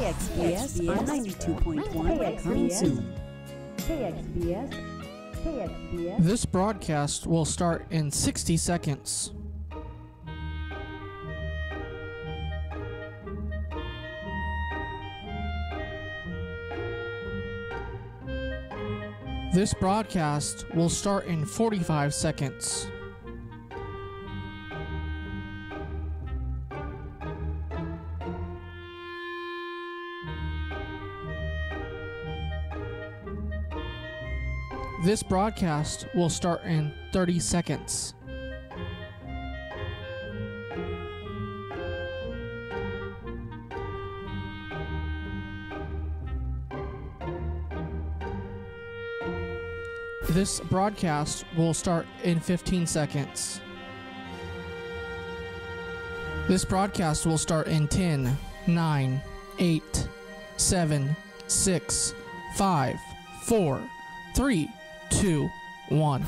KXBS on 92.1 coming soon. This broadcast will start in 60 seconds. This broadcast will start in 45 seconds. This broadcast will start in 30 seconds. This broadcast will start in 15 seconds. This broadcast will start in 10, 9, 8, 7, 6, 5, 4, 3, 2, 1.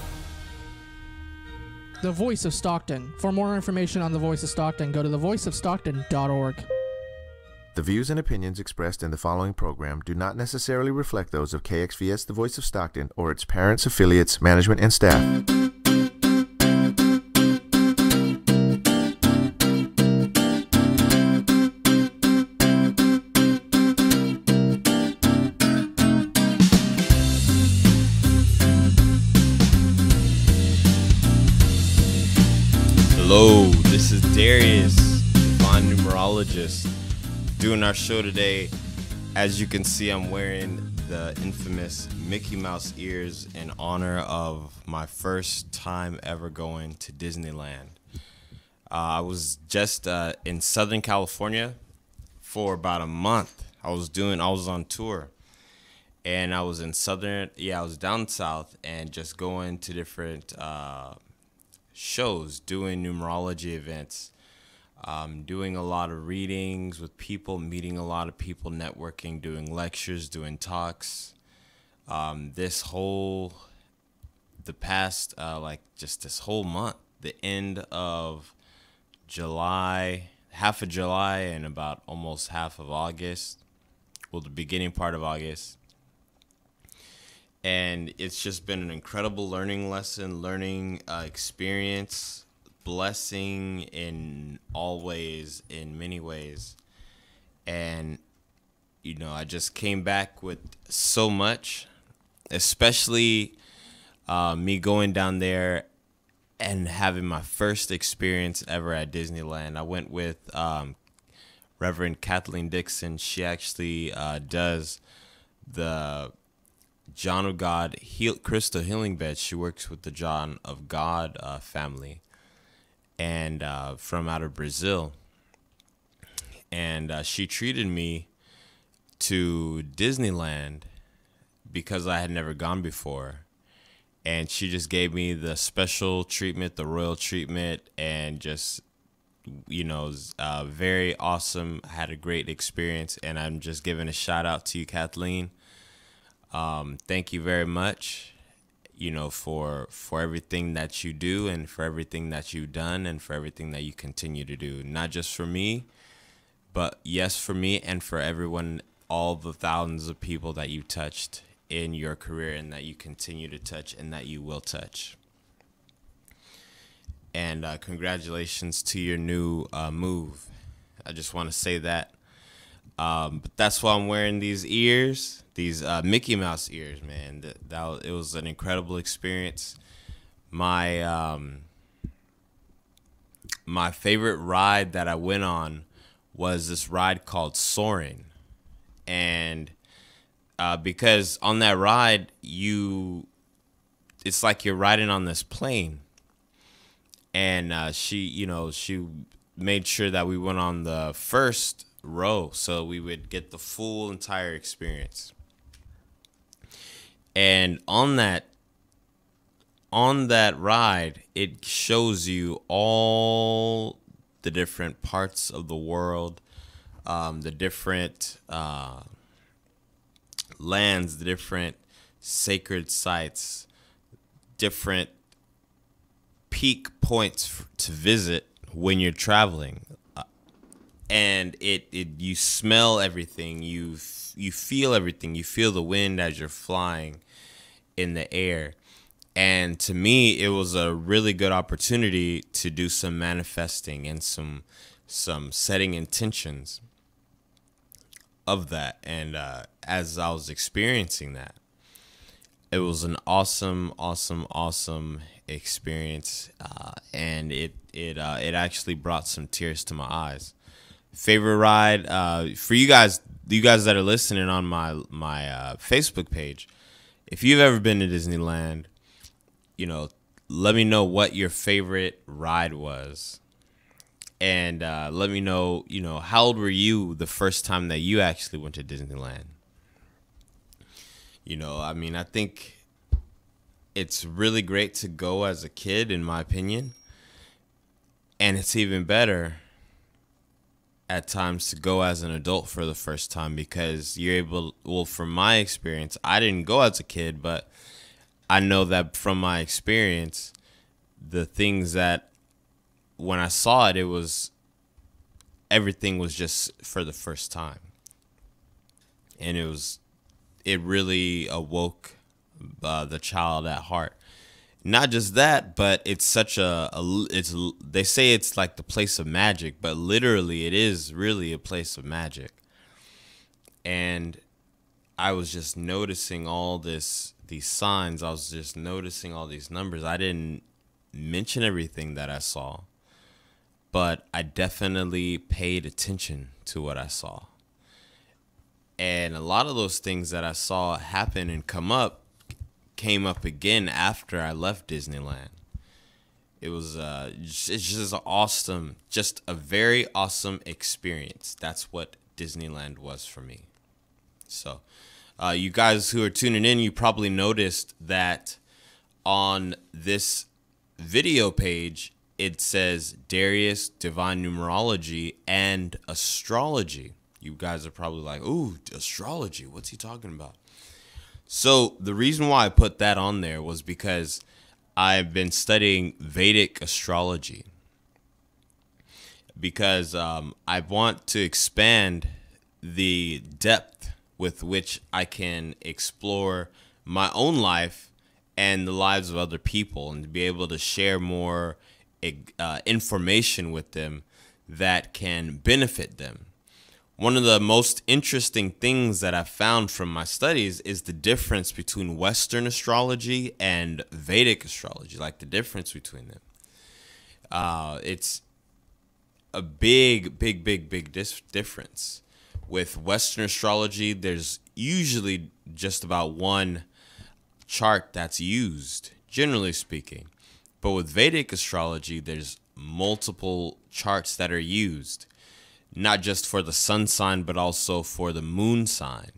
The Voice of Stockton. For more information on The Voice of Stockton, go to thevoiceofstockton.org. The views and opinions expressed in the following program do not necessarily reflect those of KXVS The Voice of Stockton or its parents, affiliates, management, and staff. Hello, this is Darius, Divine Numerologist, doing our show today. As you can see, I'm wearing the infamous Mickey Mouse ears in honor of my first time ever going to Disneyland. I was just in Southern California for about a month. I was on tour, and I was I was down south and just going to different shows, doing numerology events, doing a lot of readings with people, meeting a lot of people, networking, doing lectures, doing talks. This whole month, the end of July, half of July, and about almost half of August, well, the beginning part of August. And it's just been an incredible learning experience, blessing in all ways, in many ways. And, I just came back with so much, especially me going down there and having my first experience ever at Disneyland. I went with Reverend Kathleen Dixon. She actually does the John of God crystal healing bed. She works with the John of God family, and from out of Brazil. And she treated me to Disneyland because I had never gone before. And she just gave me the special treatment, the royal treatment, and just, very awesome. I had a great experience, and I'm just giving a shout out to you, Kathleen. Thank you very much, for everything that you do and for everything that you've done and for everything that you continue to do. Not just for me, but yes, for me and for everyone, all the thousands of people that you touched in your career and that you continue to touch and that you will touch. And congratulations to your new move. I just want to say that. But that's why I'm wearing these ears, these Mickey Mouse ears, man. It was an incredible experience. My favorite ride that I went on was this ride called Soaring. And because on that ride, it's like you're riding on this plane. And she made sure that we went on the first row so we would get the full entire experience. And on that ride, it shows you all the different parts of the world, the different lands, the different sacred sites, different peak points to visit when you're traveling. and you smell everything, you feel everything, you feel the wind as you're flying in the air. And to me, it was a really good opportunity to do some manifesting and some setting intentions of that. And as I was experiencing that, it was an awesome experience, and it actually brought some tears to my eyes. Favorite ride for you guys that are listening on my Facebook page. If you've ever been to Disneyland, let me know what your favorite ride was, and let me know, how old were you the first time that you actually went to Disneyland. I think it's really great to go as a kid, in my opinion, and it's even better at times to go as an adult for the first time, because you're able, well, from my experience, I didn't go as a kid, but I know that from my experience, the things that when I saw it, everything was just for the first time. And it really awoke the child at heart. Not just that, but it's such they say it's like the place of magic, but literally it is really a place of magic. And I was just noticing all these signs. I was just noticing all these numbers. I didn't mention everything that I saw, but I definitely paid attention to what I saw. And a lot of those things that I saw happen and came up again after I left Disneyland. It was it's just awesome, just a very awesome experience. That's what Disneyland was for me. So you guys who are tuning in, you probably noticed that on this video page it says Darius, Divine Numerology, and Astrology. You guys are probably like, ooh, astrology, what's he talking about? So the reason why I put that on there was because I've been studying Vedic astrology, because I want to expand the depth with which I can explore my own life and the lives of other people, and to be able to share more information with them that can benefit them. One of the most interesting things that I found from my studies is the difference between Western astrology and Vedic astrology, like the difference between them. It's a big difference. With Western astrology, there's usually just about one chart that's used, generally speaking. But with Vedic astrology, there's multiple charts that are used, not just for the sun sign, but also for the moon sign.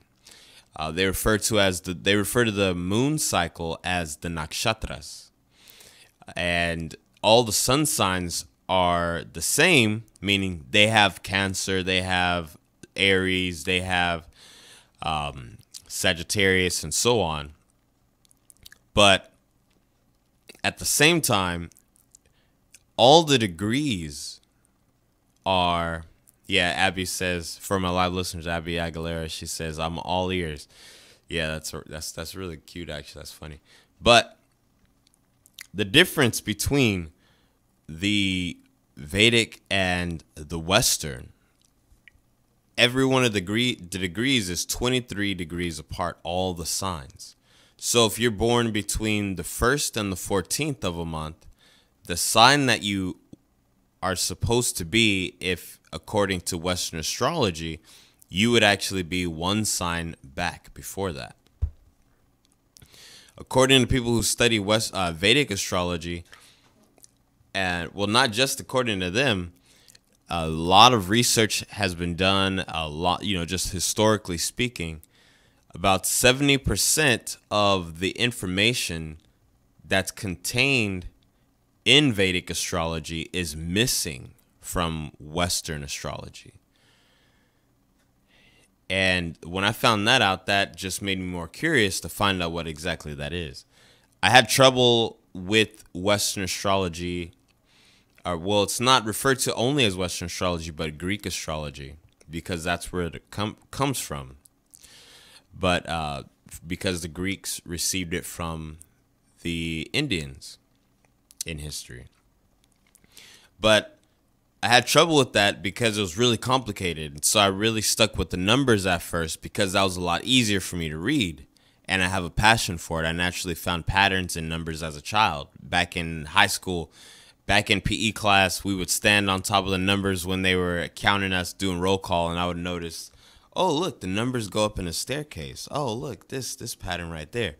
They refer to the moon cycle as the nakshatras, and all the sun signs are the same, meaning they have Cancer, they have Aries, they have Sagittarius, and so on. But at the same time, all the degrees are, yeah, Abby says, for my live listeners, Abby Aguilera, she says, I'm all ears. Yeah, that's really cute, actually. That's funny. But the difference between the Vedic and the Western, every one of the degrees is 23 degrees apart, all the signs. So if you're born between the 1st and the 14th of a month, the sign that you are supposed to be, if according to Western astrology, you would actually be one sign back before that. According to people who study Vedic astrology, and well, not just according to them, a lot of research has been done, just historically speaking. About 70% of the information that's contained in Vedic astrology is missing from Western astrology. And when I found that out, that just made me more curious to find out what exactly that is. I had trouble with Western astrology well, it's not referred to only as Western astrology, but Greek astrology, because that's where it comes from. But because the Greeks received it from the Indians in history. But I had trouble with that because it was really complicated. So I really stuck with the numbers at first because that was a lot easier for me to read. And I have a passion for it. I naturally found patterns in numbers as a child. Back in high school, back in PE class, we would stand on top of the numbers when they were counting us, doing roll call, and I would notice, oh, look, the numbers go up in a staircase. Oh, look, this pattern right there.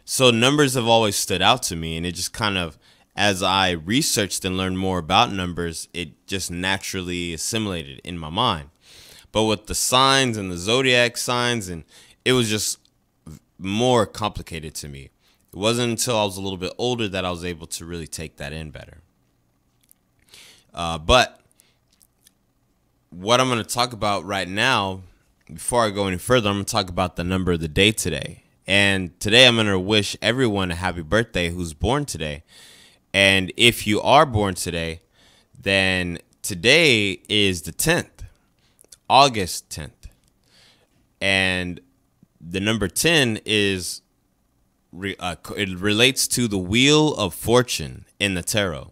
So numbers have always stood out to me, and it just kind of, as I researched and learned more about numbers, it just naturally assimilated in my mind. But with the signs and the zodiac signs, and it was just more complicated to me. It wasn't until I was a little bit older that I was able to really take that in better. But what I'm going to talk about right now, before I go any further, I'm going to talk about the number of the day today. And today I'm going to wish everyone a happy birthday who's born today. And if you are born today, then today is the 10th, August 10th. And the number 10 is, it relates to the Wheel of Fortune in the tarot.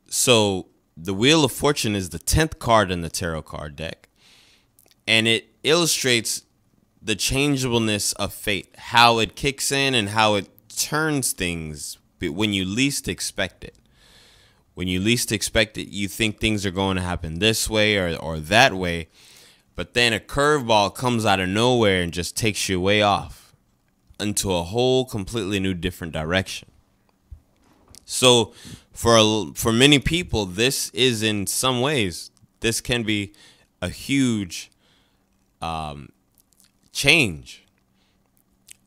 So the Wheel of Fortune is the 10th card in the tarot card deck. And it illustrates the changeableness of fate, how it kicks in and how it turns things when you least expect it. When you least expect it, you think things are going to happen this way or that way. But then a curveball comes out of nowhere and just takes you way off into a whole completely new different direction. So for many people, this is in some ways, this can be a huge change.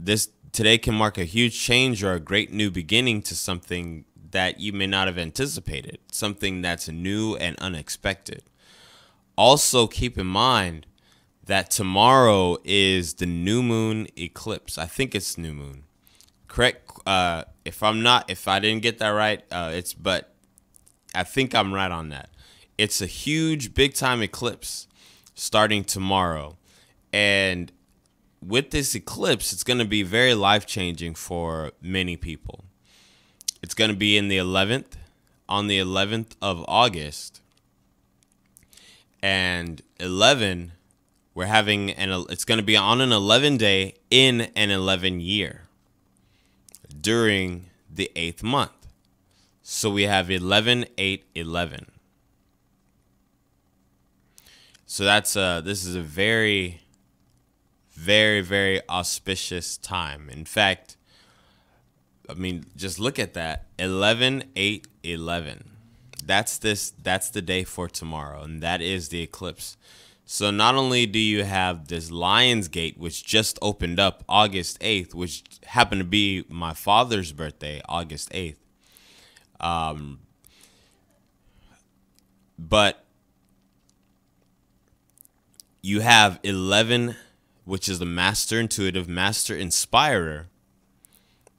This today can mark a huge change or a great new beginning to something that you may not have anticipated, something that's new and unexpected. Also, keep in mind that tomorrow is the new moon eclipse. I think it's new moon. Correct. If I didn't get that right, but I think I'm right on that. It's a huge, big time eclipse starting tomorrow. And with this eclipse, it's going to be very life-changing for many people. It's going to be on the 11th of August. And 11, it's going to be on an 11 day in an 11 year during the 8th month. So we have 11, 8, 11. So this is a very, very, very auspicious time. In fact, I mean, just look at that. 11, 8, 11. That's the day for tomorrow, and that is the eclipse. So not only do you have this Lion's Gate, which just opened up August 8th, which happened to be my father's birthday, August 8th. But you have 11, which is the Master Intuitive, Master Inspirer.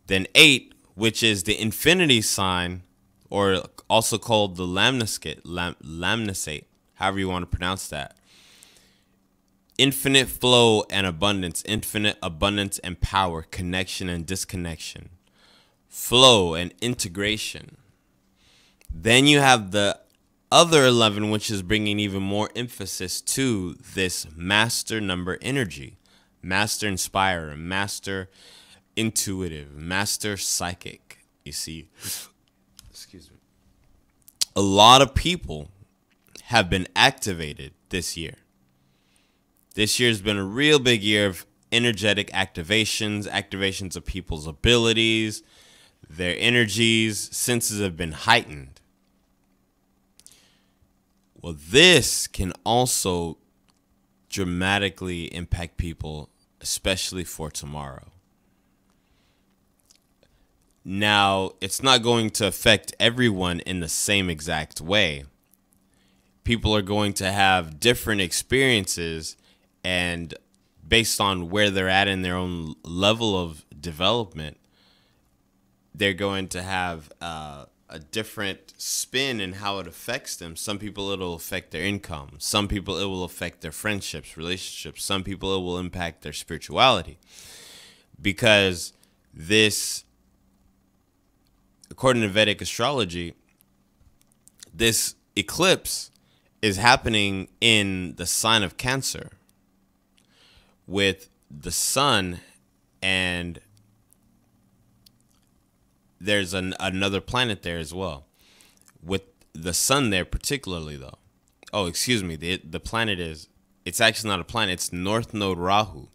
Then 8, which is the Infinity sign, or also called the lamnicate, however you want to pronounce that. Infinite flow and abundance, infinite abundance and power, connection and disconnection, flow and integration. Then you have the other 11, which is bringing even more emphasis to this master number energy, master inspirer, master intuitive, master psychic. You see, excuse me. A lot of people have been activated this year. This year's been a real big year of energetic activations of people's abilities, their energies, senses have been heightened. Well, this can also dramatically impact people, especially for tomorrow. Now, it's not going to affect everyone in the same exact way. People are going to have different experiences, and based on where they're at in their own level of development, they're going to have a different spin in how it affects them. Some people it'll affect their income. Some people it will affect their friendships, relationships. Some people it will impact their spirituality. Because this, according to Vedic astrology, this eclipse is happening in the sign of Cancer with the sun, and there's another planet there as well. With the sun there particularly, though. Oh, excuse me. The planet it's actually not a planet. It's North Node Rahu.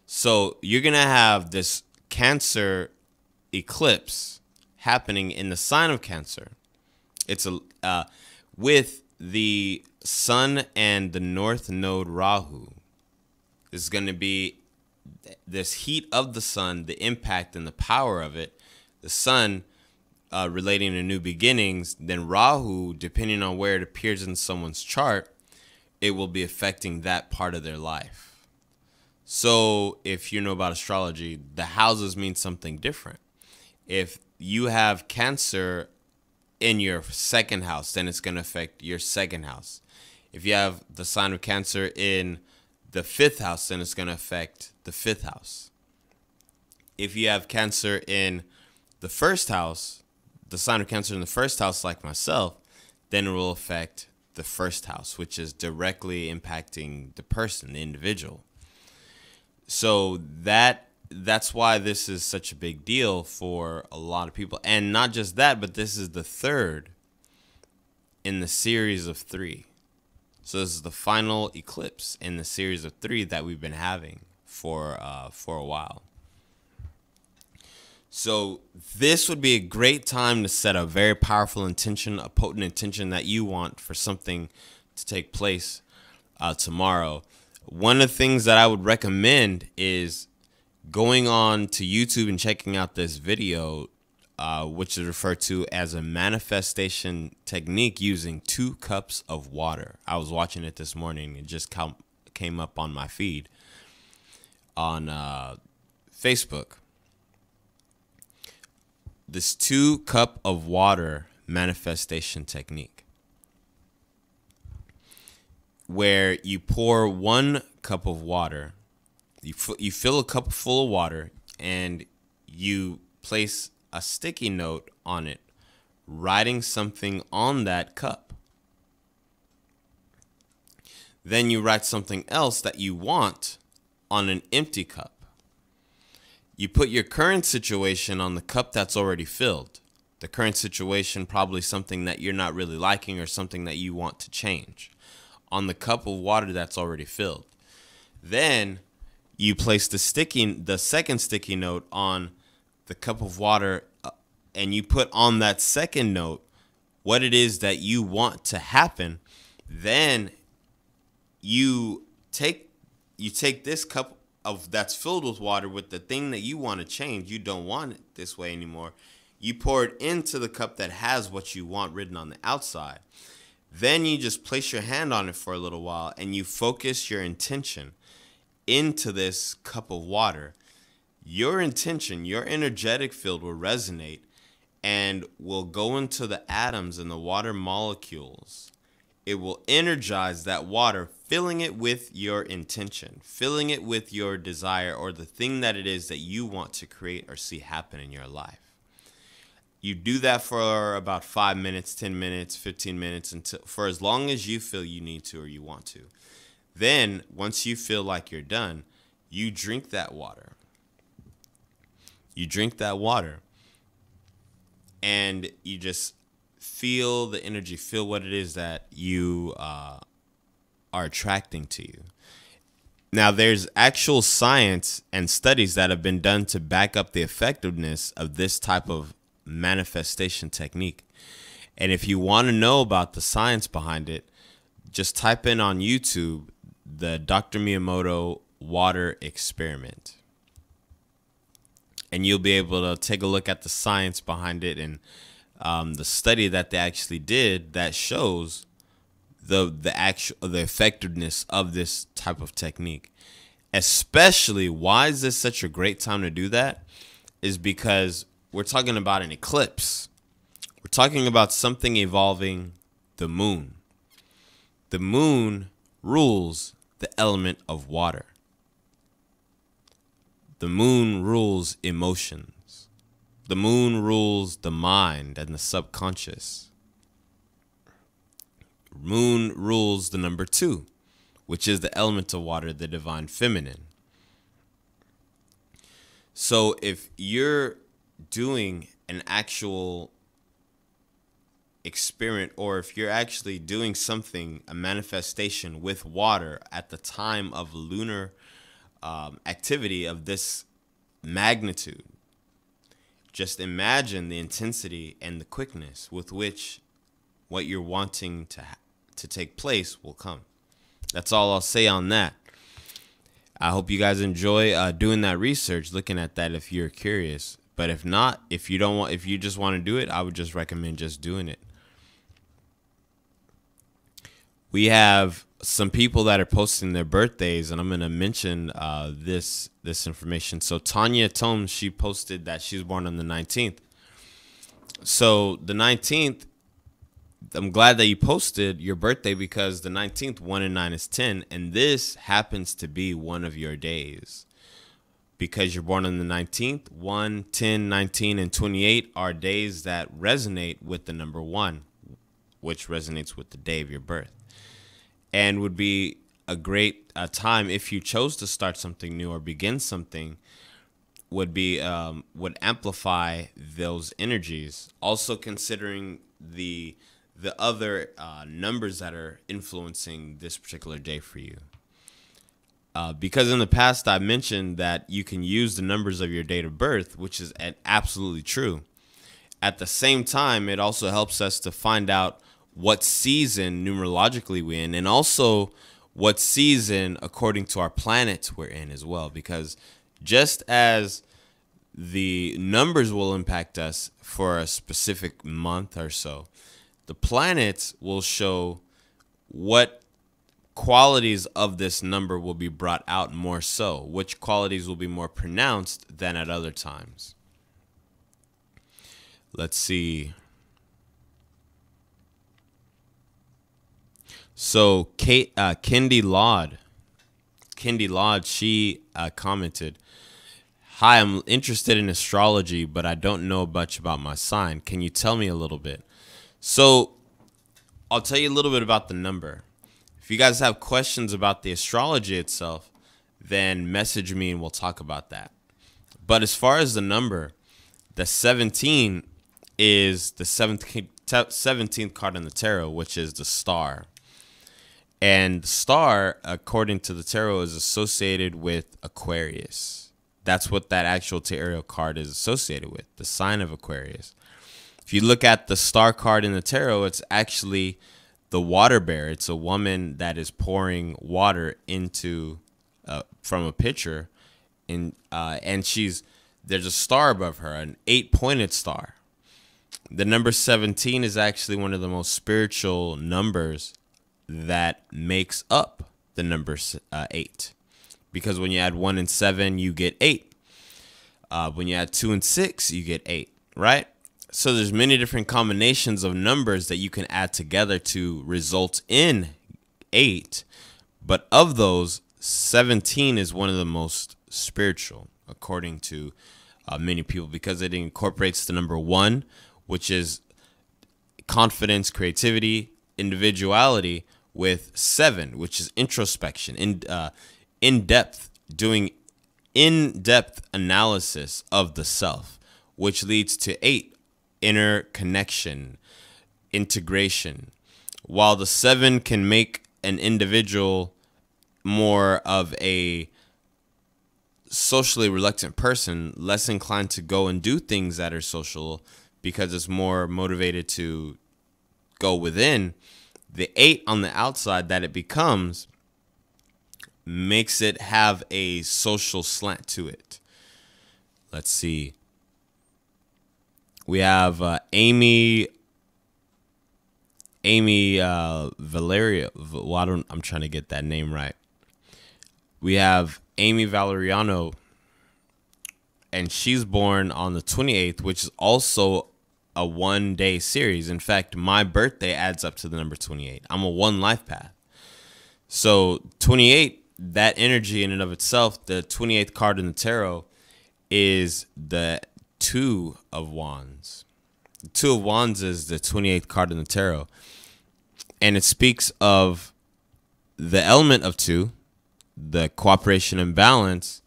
So you're going to have this Cancer eclipse happening in the sign of Cancer. It's with the sun and the North Node Rahu. This is going to be this heat of the sun, the impact and the power of it. The sun relating to new beginnings. Then Rahu, depending on where it appears in someone's chart, it will be affecting that part of their life. So if you know about astrology, the houses mean something different. If you have Cancer in your second house, then it's going to affect your second house. If you have the sign of Cancer in the fifth house, then it's going to affect the fifth house. If you have Cancer in the first house, the sign of Cancer in the first house, like myself, then it will affect the first house, which is directly impacting the person, the individual. So that's why this is such a big deal for a lot of people. And not just that, but this is the third in the series of 3. So this is the final eclipse in the series of 3 that we've been having for a while. So this would be a great time to set a very powerful intention, a potent intention that you want for something to take place tomorrow. One of the things that I would recommend is going on to YouTube and checking out this video, which is referred to as a manifestation technique using 2 cups of water. I was watching it this morning. It just came up on my feed on Facebook. This 2 cup of water manifestation technique, where you pour 1 cup of water, you fill a cup full of water, and you place a sticky note on it, writing something on that cup. Then you write something else that you want on an empty cup. You put your current situation on the cup that's already filled. The current situation, probably something that you're not really liking or something that you want to change, on the cup of water that's already filled. Then you place the second sticky note on the cup of water, and you put on that second note what it is that you want to happen. Then you take this cup that's filled with water with the thing that you want to change. You don't want it this way anymore. You pour it into the cup that has what you want written on the outside. Then you just place your hand on it for a little while, and you focus your intention into this cup of water. Your intention, your energetic field will resonate and will go into the atoms and the water molecules. It will energize that water, filling it with your intention, filling it with your desire or the thing that it is that you want to create or see happen in your life. You do that for about 5 minutes, 10 minutes, 15 minutes, for as long as you feel you need to or you want to. Then, once you feel like you're done, you drink that water. You drink that water, and you just feel the energy, feel what it is that you are attracting to you. Now, there's actual science and studies that have been done to back up the effectiveness of this type of manifestation technique. And if you want to know about the science behind it, just type in on YouTube the Dr. Miyamoto water experiment, and you'll be able to take a look at the science behind it and the study that they actually did that shows the effectiveness of this type of technique. Especially, why is this such a great time to do that? Is because we're talking about an eclipse. We're talking about something involving the moon. The moon rules the element of water. The moon rules emotions. The moon rules the mind and the subconscious. Moon rules the number 2, which is the element of water, the divine feminine. So if you're doing an actual experiment, or if you're actually doing something, a manifestation with water at the time of lunar activity of this magnitude, just imagine the intensity and the quickness with which what you're wanting to take place will come. That's all I'll say on that. I hope you guys enjoy doing that research, looking at that if you're curious. But if not, if you just want to do it, I would just recommend just doing it. We have some people that are posting their birthdays, and I'm going to mention this information. So Tanya Tomes, she posted that she's born on the 19th. So the 19th, I'm glad that you posted your birthday, because the 19th, 1 and 9 is 10, and this happens to be one of your days. Because you're born on the 19th, 1, 10, 19, and 28 are days that resonate with the number 1, which resonates with the day of your birth. And would be a great time if you chose to start something new or begin something, would amplify those energies. Also considering the other numbers that are influencing this particular day for you. Because in the past I mentioned that you can use the numbers of your date of birth, which is absolutely true. At the same time, it also helps us to find out what season numerologically we're in, and also what season according to our planets we're in as well. Because just as the numbers will impact us for a specific month or so, the planets will show what qualities of this number will be brought out more so, which qualities will be more pronounced than at other times. Let's see. So Kendi Laud, she commented, "Hi, I'm interested in astrology, but I don't know much about my sign. Can you tell me a little bit?" So I'll tell you a little bit about the number. If you guys have questions about the astrology itself, then message me and we'll talk about that. But as far as the number, the 17 is the 17th card in the tarot, which is the star. And the star, according to the tarot, is associated with Aquarius. That's what that actual tarot card is associated with, the sign of Aquarius. If you look at the star card in the tarot, it's actually the water bearer. It's a woman that is pouring water into from a pitcher, and there's a star above her, an 8-pointed star. The number 17 is actually one of the most spiritual numbers that makes up the number 8, because when you add 1 and 7, you get 8. When you add 2 and 6, you get 8, right? So there's many different combinations of numbers that you can add together to result in 8. But of those, 17 is one of the most spiritual, according to many people, because it incorporates the number 1, which is confidence, creativity, individuality, with 7, which is introspection, doing in-depth analysis of the self, which leads to 8, inner connection, integration. While the 7 can make an individual more of a socially reluctant person, less inclined to go and do things that are social because it's more motivated to go within, the 8 on the outside that it becomes makes it have a social slant to it. Let's see. We have Amy Valeria. Well, I'm trying to get that name right. We have Amy Valeriano, and she's born on the 28th, which is also a 1 day series. In fact, my birthday adds up to the number 28. I'm a 1 life path. So 28, that energy in and of itself, the 28th card in the tarot is the 2 of Wands. The 2 of Wands is the 28th card in the tarot. And it speaks of the element of 2, the cooperation and balance,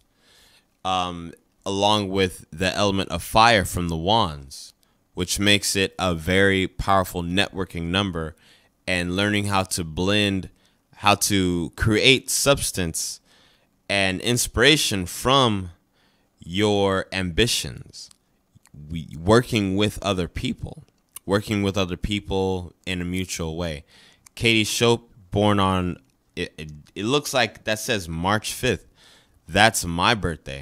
along with the element of fire from the Wands, which makes it a very powerful networking number, and learning how to blend, how to create substance and inspiration from your ambitions, working with other people in a mutual way. Katie Shope, born on, it looks like that says March 5th. That's my birthday,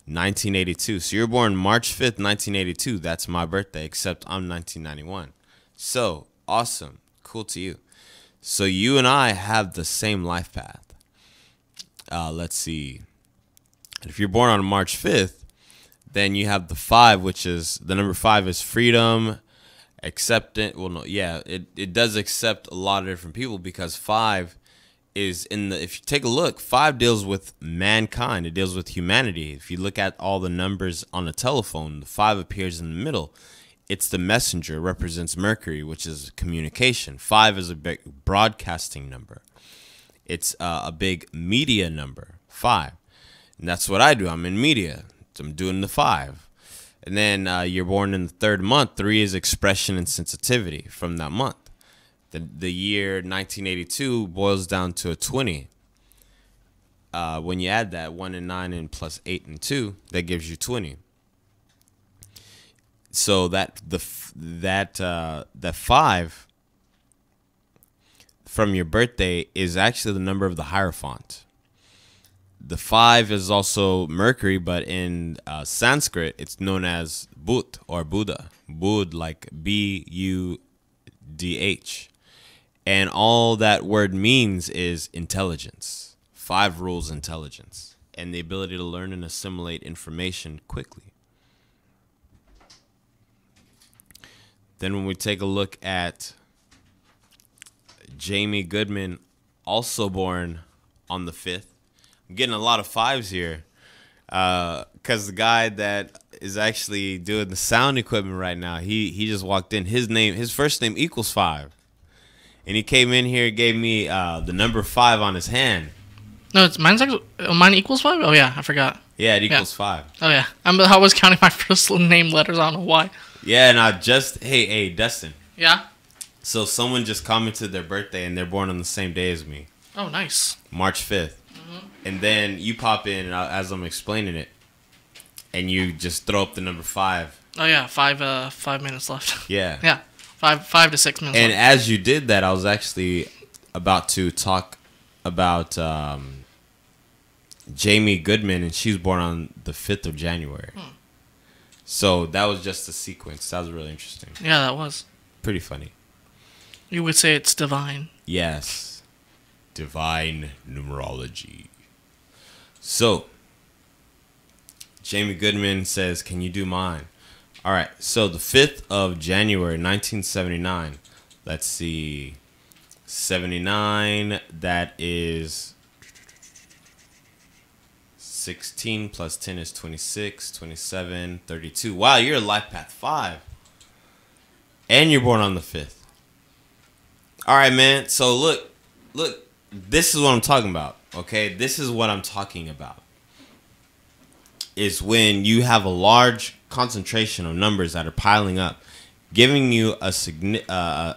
1982. So you're born March 5th, 1982. That's my birthday, except I'm 1991. So awesome. Cool to you. So you and I have the same life path. Let's see. If you're born on March 5th, then you have the 5, which is, the number 5 is freedom, acceptance. Well, no, yeah, it does accept a lot of different people, because 5 is in the, if you take a look, 5 deals with mankind. It deals with humanity. If you look at all the numbers on a telephone, the 5 appears in the middle. It's the messenger. It represents Mercury, which is communication. 5 is a big broadcasting number. It's a big media number, 5. And that's what I do. I'm in media. So I'm doing the 5. And then you're born in the 3rd month. 3 is expression and sensitivity from that month. The year 1982 boils down to a 20. When you add that 1 and 9 and plus 8 and 2, that gives you 20. So that 5 from your birthday is actually the number of the Hierophant. The 5 is also Mercury, but in Sanskrit, it's known as Bud or Buddha. Bud, like Budh. And all that word means is intelligence. 5 rules intelligence and the ability to learn and assimilate information quickly. Then when we take a look at Jamie Goodman, also born on the 5th. I'm getting a lot of 5s here, because the guy that is actually doing the sound equipment right now, he just walked in. His first name equals 5. And he came in here and gave me the number 5 on his hand. No, it's mine equals 5? Oh, yeah, I forgot. Yeah, it equals 5. Oh, yeah. I was counting my first name letters. I don't know why. Yeah, and I just, hey, Dustin. Yeah? So someone just commented their birthday, and they're born on the same day as me. Oh, nice. March 5th. Mm-hmm. And then you pop in as I'm explaining it, and you just throw up the number 5. Oh, yeah, 5 minutes left. Yeah. Yeah, 5 to 6 minutes and left. As you did that, I was actually about to talk about Jamie Goodman, and she's born on the 5th of January. So that was just a sequence. That was really interesting. Yeah, that was. Pretty funny. You would say it's divine. Yes. Divine numerology. So, Jamie Goodman says, can you do mine? All right. So, the 5th of January, 1979. Let's see. 79, that is 16 plus 10 is 26, 27, 32. Wow, you're a life path 5. And you're born on the 5th. All right, man. So look, this is what I'm talking about, okay? This is what I'm talking about. Is when you have a large concentration of numbers that are piling up, giving you the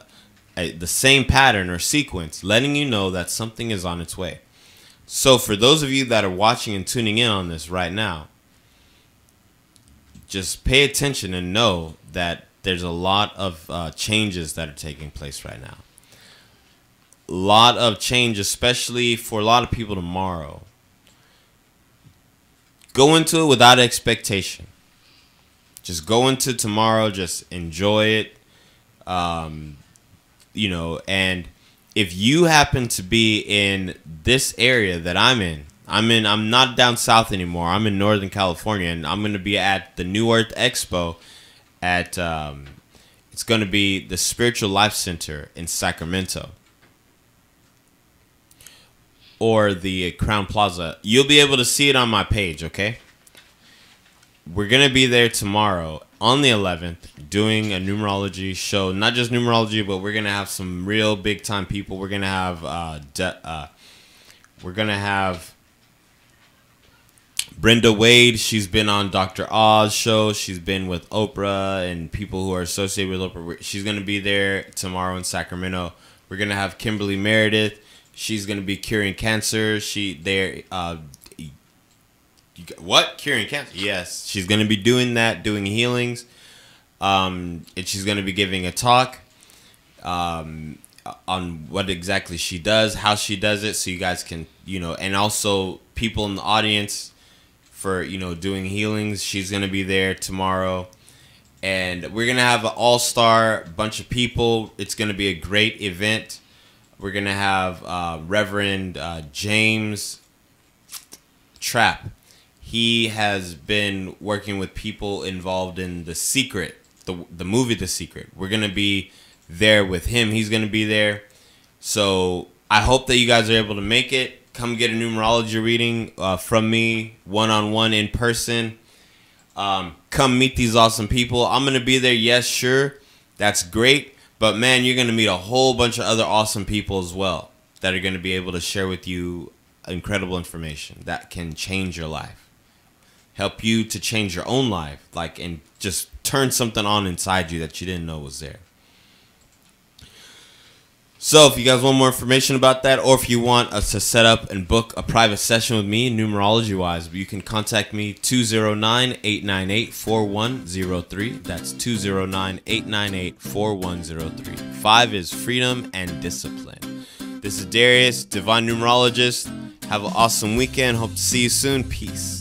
same pattern or sequence, letting you know that something is on its way. So for those of you that are watching and tuning in on this right now, just pay attention and know that there's a lot of changes that are taking place right now. A lot of change, especially for a lot of people tomorrow. Go into it without expectation. Just go into tomorrow, just enjoy it. And if you happen to be in this area that I'm not down south anymore. I'm in Northern California, and I'm going to be at the New Earth Expo at It's going to be the Spiritual Life Center in Sacramento, or the Crown Plaza. You'll be able to see it on my page, okay? We're going to be there tomorrow on the 11th doing a numerology show. Not just numerology, but we're going to have some real big time people. We're going to have Brenda Wade. She's been on Dr. Oz show. She's been with Oprah and people who are associated with Oprah. She's going to be there tomorrow in Sacramento. We're going to have Kimberly Meredith. She's going to be curing cancer. What? Curing cancer? Yes. She's going to be doing that, doing healings. And she's going to be giving a talk on what exactly she does, how she does it, so you guys can, and also people in the audience for, doing healings. She's going to be there tomorrow. And we're going to have an all-star bunch of people. It's going to be a great event. We're going to have Reverend James Trapp. He has been working with people involved in The Secret, the movie The Secret. We're going to be there with him. He's going to be there. So I hope that you guys are able to make it. Come get a numerology reading from me, one-on-one in person. Come meet these awesome people. I'm going to be there. Yes, sure. That's great. But, man, you're going to meet a whole bunch of other awesome people as well that are going to be able to share with you incredible information that can change your life. Help you to change your own life, and just turn something on inside you that you didn't know was there. So if you guys want more information about that, or if you want us to set up and book a private session with me, numerology-wise, you can contact me 209-898-4103. That's 209-898-4103. 5 is freedom and discipline. This is Darius, Divine Numerologist. Have an awesome weekend. Hope to see you soon. Peace.